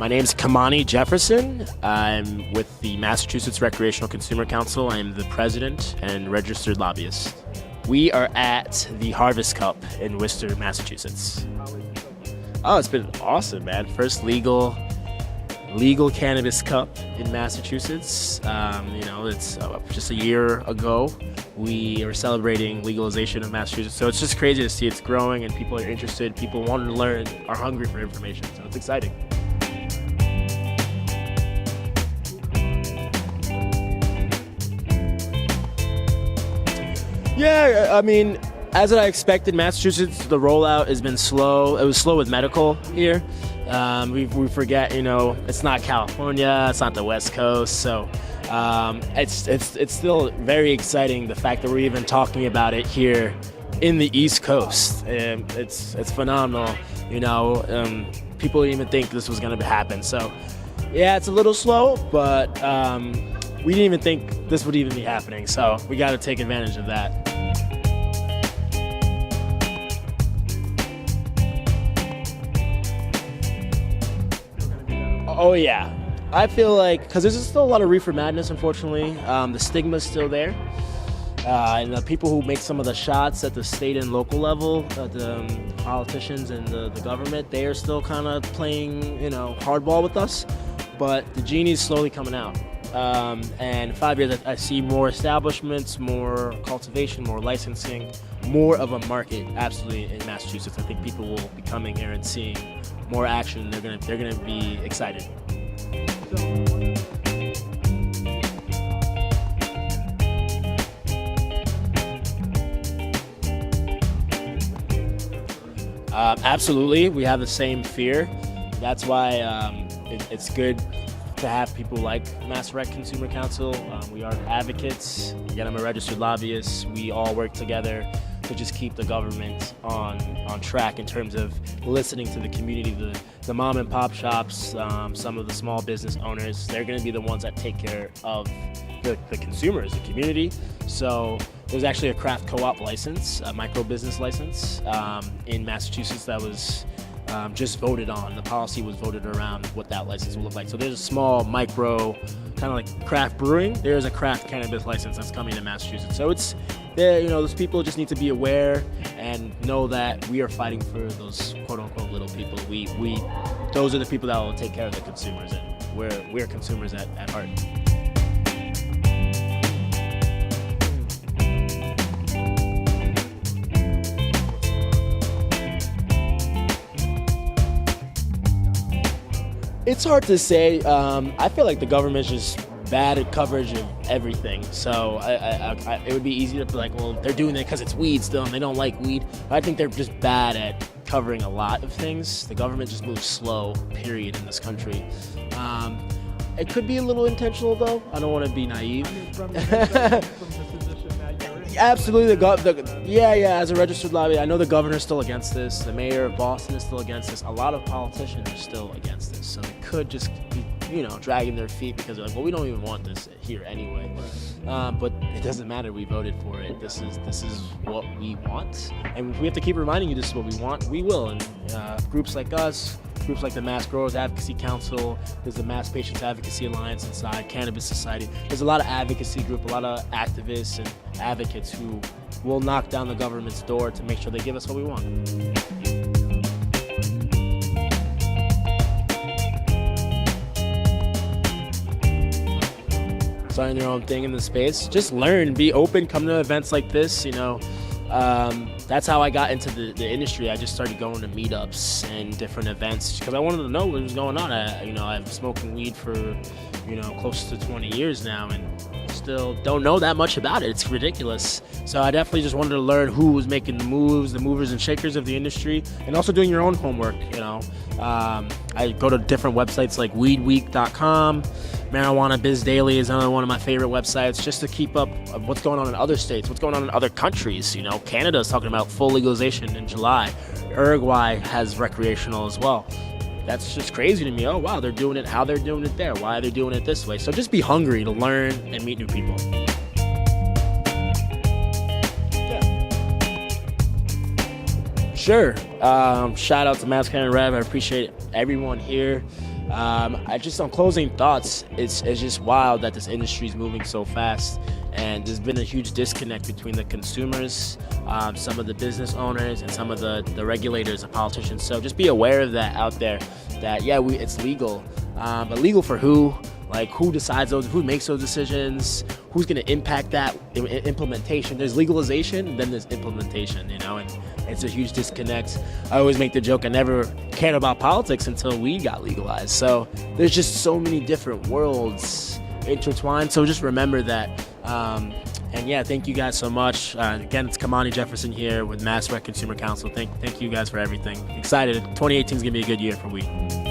My name is Kamani Jefferson. I'm with the Massachusetts Recreational Consumer Council. I'm the president and registered lobbyist. We are at the Harvest Cup in Worcester, Massachusetts. Oh, it's been awesome, man. First legal cannabis cup in Massachusetts. It's just a year ago. We are celebrating legalization of Massachusetts. So it's just crazy to see it's growing and people are interested. People want to learn, are hungry for information. So it's exciting. Yeah, I mean, as I expected, Massachusetts, the rollout has been slow. It was slow with medical here. We forget, it's not California, it's not the West Coast, so it's still very exciting, the fact that we're even talking about it here in the East Coast. It's phenomenal, people didn't even think this was going to happen. So, yeah, it's a little slow, but we didn't even think this would even be happening, so we got to take advantage of that. Oh yeah, I feel like, because there's still a lot of reefer madness, unfortunately. The stigma's still there, and the people who make some of the shots at the state and local level, the politicians and the government, they are still kind of playing, hardball with us. But the genie's slowly coming out. And in 5 years, I see more establishments, more cultivation, more licensing, more of a market, absolutely, in Massachusetts. I think people will be coming here and seeing more action. They're gonna be excited. Absolutely, we have the same fear. That's why it's good to have people like MassRec Consumer Council. We are advocates. Again, I'm a registered lobbyist. We all work together to just keep the government on track in terms of listening to the community, the mom and pop shops, some of the small business owners. They're going to be the ones that take care of the consumers, the community. So there's actually a craft co-op license, a micro business license in Massachusetts that was just voted on. The policy was voted around what that license will look like. So there's a small micro, kind of like craft brewing. There's a craft cannabis license that's coming to Massachusetts. So it's there, those people just need to be aware and know that we are fighting for those quote unquote little people. Those are the people that will take care of the consumers, and we're consumers at heart. It's hard to say. I feel like the government's just bad at coverage of everything. So it would be easy to be like, well, they're doing it because it's weed still and they don't like weed. But I think they're just bad at covering a lot of things. The government just moves slow, period, in this country. It could be a little intentional, though. I don't want to be naive. Absolutely, as a registered lobbyist, I know the governor's still against this. The mayor of Boston is still against this. A lot of politicians are still against this. So they could just be, dragging their feet because they're like, well, we don't even want this here anyway. But it doesn't matter. We voted for it. This is what we want, and if we have to keep reminding you this is what we want, we will. And groups like us, groups like the Mass Growers Advocacy Council, there's the Mass Patients Advocacy Alliance inside Cannabis Society. There's a lot of advocacy group, a lot of activists and advocates who will knock down the government's door to make sure they give us what we want. Starting their own thing in the space. Just learn, be open, come to events like this, That's how I got into the industry. I just started going to meetups and different events because I wanted to know what was going on. I've been smoking weed for, close to 20 years now and still don't know that much about it. It's ridiculous. So I definitely just wanted to learn who was making the moves, the movers and shakers of the industry, and also doing your own homework, I go to different websites like weedweek.com. Marijuana Biz Daily is another one of my favorite websites just to keep up of what's going on in other states, what's going on in other countries. Canada is talking about full legalization in July. Uruguay has recreational as well. That's just crazy to me. Oh, wow, they're doing it how they're doing it there. Why are they doing it this way? So just be hungry to learn and meet new people. Sure. Shout out to MassCanRev. I appreciate everyone here. I just on closing thoughts, it's just wild that this industry is moving so fast, and there's been a huge disconnect between the consumers, some of the business owners, and some of the regulators and politicians. So just be aware of that out there. That it's legal, but legal for who? Like, who decides those? Who makes those decisions? Who's going to impact that implementation? There's legalization, then there's implementation, and it's a huge disconnect. I always make the joke, I never cared about politics until weed got legalized. So there's just so many different worlds intertwined. So just remember that. And yeah, thank you guys so much. Again, it's Kamani Jefferson here with MassRec Consumer Council. Thank you guys for everything. Excited. 2018 is going to be a good year for weed.